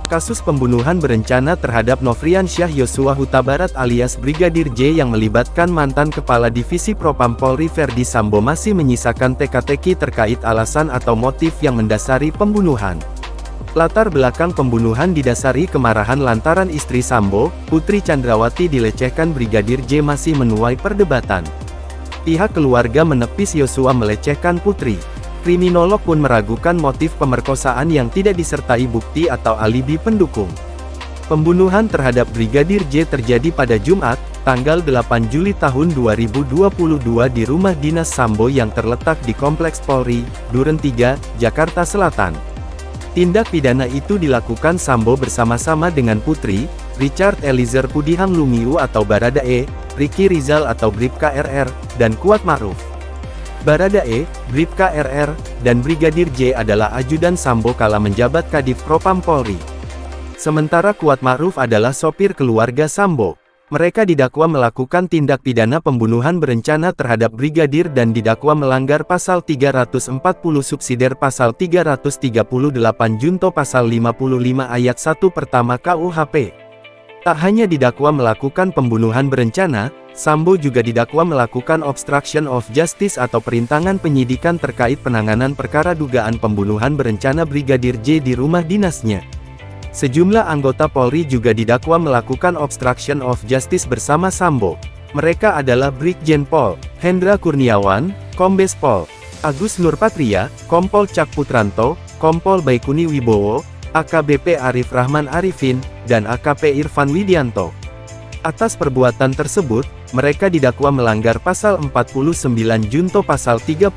Kasus pembunuhan berencana terhadap Nofriansyah Yosua Huta Barat alias Brigadir J yang melibatkan mantan Kepala Divisi Propam Polri Verdi Sambo masih menyisakan teka-teki terkait alasan atau motif yang mendasari pembunuhan. Latar belakang pembunuhan didasari kemarahan lantaran istri Sambo, Putri Chandrawati dilecehkan Brigadir J masih menuai perdebatan. Pihak keluarga menepis Yosua melecehkan Putri. Kriminolog pun meragukan motif pemerkosaan yang tidak disertai bukti atau alibi pendukung. Pembunuhan terhadap Brigadir J terjadi pada Jumat, tanggal 8 Juli tahun 2022 di rumah dinas Sambo yang terletak di Kompleks Polri, Duren 3, Jakarta Selatan. Tindak pidana itu dilakukan Sambo bersama-sama dengan Putri, Richard Eliezer Pudihang Lumiu atau Baradae, Ricky Rizal atau Bribka RR, dan Kuat Ma'ruf. Baradae, Bribka RR, dan Brigadir J adalah ajudan Sambo kala menjabat Kadif Propam Polri. Sementara Kuat Ma'ruf adalah sopir keluarga Sambo. Mereka didakwa melakukan tindak pidana pembunuhan berencana terhadap Brigadir dan didakwa melanggar pasal 340 subsidiar pasal 338 junto pasal 55 ayat 1 pertama KUHP. Tak hanya didakwa melakukan pembunuhan berencana, Sambo juga didakwa melakukan obstruction of justice atau perintangan penyidikan terkait penanganan perkara dugaan pembunuhan berencana Brigadir J di rumah dinasnya. Sejumlah anggota Polri juga didakwa melakukan obstruction of justice bersama Sambo. Mereka adalah Brigjen Pol Hendra Kurniawan, Kombes Pol Agus Nurpatria, Kompol Cak Putranto, Kompol Baikuni Wibowo, AKBP Arif Rahman Arifin, dan AKP Irfan Widianto. Atas perbuatan tersebut, mereka didakwa melanggar pasal 49 junto pasal 33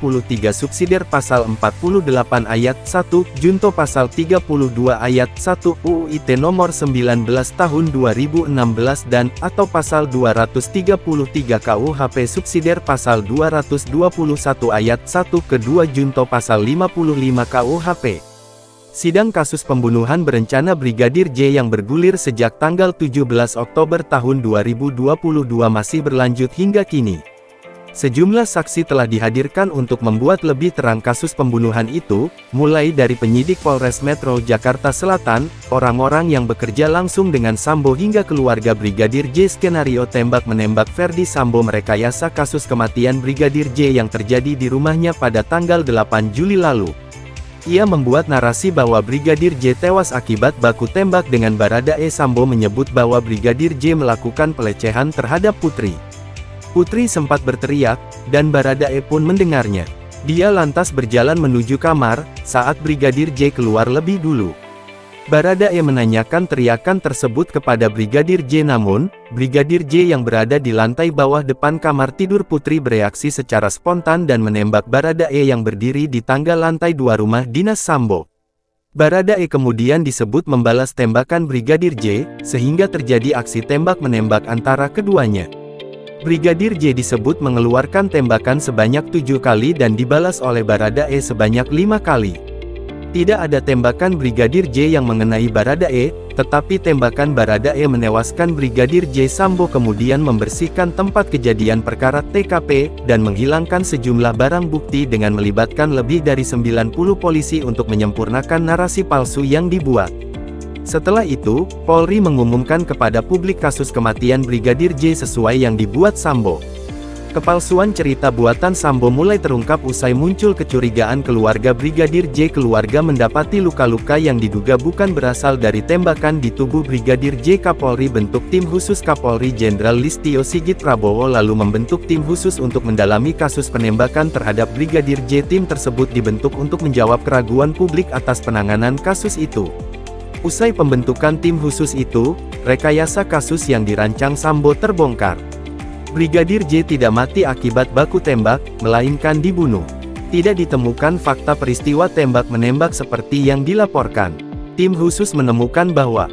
subsidiar pasal 48 ayat 1 junto pasal 32 ayat 1 UU ITE nomor 19 tahun 2016 dan atau pasal 233 KUHP subsidiar pasal 221 ayat 1 kedua junto pasal 55 KUHP. Sidang kasus pembunuhan berencana Brigadir J yang bergulir sejak tanggal 17 Oktober tahun 2022 masih berlanjut hingga kini. Sejumlah saksi telah dihadirkan untuk membuat lebih terang kasus pembunuhan itu, mulai dari penyidik Polres Metro Jakarta Selatan, orang-orang yang bekerja langsung dengan Sambo hingga keluarga Brigadir J. Skenario tembak-menembak Verdi Sambo merekayasa kasus kematian Brigadir J yang terjadi di rumahnya pada tanggal 8 Juli lalu. Ia membuat narasi bahwa Brigadir J tewas akibat baku tembak dengan Baradae. Sambo menyebut bahwa Brigadir J melakukan pelecehan terhadap Putri. Putri sempat berteriak, dan Baradae pun mendengarnya. Dia lantas berjalan menuju kamar, saat Brigadir J keluar lebih dulu. Baradae menanyakan teriakan tersebut kepada Brigadir J, namun Brigadir J yang berada di lantai bawah depan kamar tidur Putri bereaksi secara spontan dan menembak Baradae yang berdiri di tangga lantai 2 rumah dinas Sambo. Baradae kemudian disebut membalas tembakan Brigadir J, sehingga terjadi aksi tembak-menembak antara keduanya. Brigadir J disebut mengeluarkan tembakan sebanyak 7 kali dan dibalas oleh Baradae sebanyak 5 kali. Tidak ada tembakan Brigadir J yang mengenai Baradae, tetapi tembakan Baradae menewaskan Brigadir J. Sambo kemudian membersihkan tempat kejadian perkara TKP, dan menghilangkan sejumlah barang bukti dengan melibatkan lebih dari 90 polisi untuk menyempurnakan narasi palsu yang dibuat. Setelah itu, Polri mengumumkan kepada publik kasus kematian Brigadir J sesuai yang dibuat Sambo. Kepalsuan cerita buatan Sambo mulai terungkap usai muncul kecurigaan keluarga Brigadir J. Keluarga mendapati luka-luka yang diduga bukan berasal dari tembakan di tubuh Brigadir J. Kapolri bentuk tim khusus Kapolri Jenderal Listio Sigit Prabowo lalu membentuk tim khusus untuk mendalami kasus penembakan terhadap Brigadir J. Tim tersebut dibentuk untuk menjawab keraguan publik atas penanganan kasus itu. Usai pembentukan tim khusus itu, rekayasa kasus yang dirancang Sambo terbongkar. Brigadir J tidak mati akibat baku tembak, melainkan dibunuh. Tidak ditemukan fakta peristiwa tembak-menembak seperti yang dilaporkan. Tim khusus menemukan bahwa